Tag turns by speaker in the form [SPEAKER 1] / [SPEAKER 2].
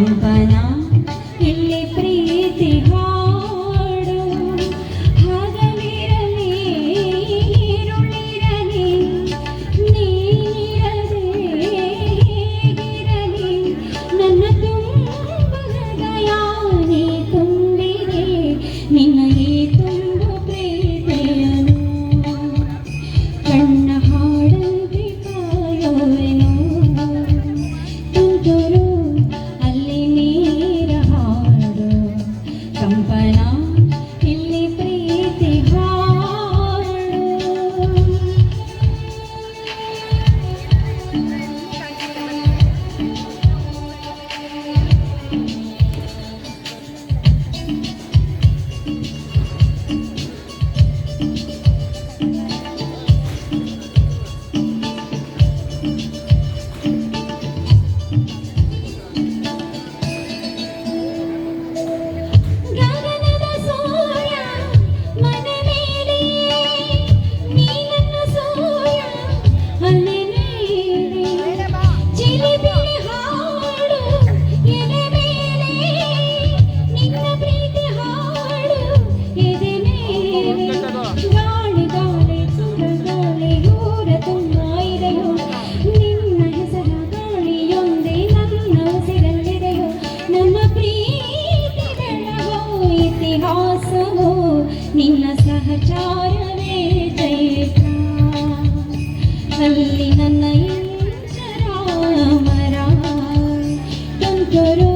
[SPEAKER 1] ಕಂಪನ ಇಲ್ಲಿ ಪ್ರೀತಿ ಹಾಡು ಹಗಲಿರಲಿ ഇരുളിರಲಿ ನೀನಿರದೆ ಹೇಗಿರಲಿ ನನ್ನ ತುಂಬ ಹೃದಯ ನೀ ತುಂಬಿದೆ ನಿನಗೆ ತುಂಬ ಪ್ರೀತಿಯನು ಕಣ್ಣ ಹಾಡಂತೆ ಕಾಯುವೆನು ತುಂತುರು ಅಲ್ಲಿ ನೀರ ಹಾಡು ಕಂಪನ ಇಲ್ಲಿ ಪ್ರೀತಿ ಹಾಡು ಗಗನದ ಸೂರ್ಯ ಮನೆ ಮೇಲೆ ನೀನನ್ನ ಸೂರ್ಯ ಅಲೆ ಮೇಲೆ ಚಿಲಿಪಿಲಿ ಹಾಡು ಎದೆ ಮೇಲೆ ನಿನ್ನ ಪ್ರೀತಿ ಹಾಡು ಎದೆ ಮೇಲೆ ಗಾಳಿ ಗಾಳಿ ಸುರಗಾಳಿ ಊರ ತುಂಬ ಇದೆಯೋ ನಿನ್ನ ಹೆಸರ ಗಾಳಿಯೊಂದೇ ನನ್ನ ಉಸಿರಲ್ಲಿದೆಯೋ ನನ್ನ ಪ್ರೀತಿ ಬೆಳಗೋ ಇತಿಹಾಸವೋ ನಿನ್ನ ಸಹಚಾರವೇ ಚೈತ್ರ ಅಲ್ಲಿ ನನ್ನ ಇಂಚರ ಮರ ತುಂತುರು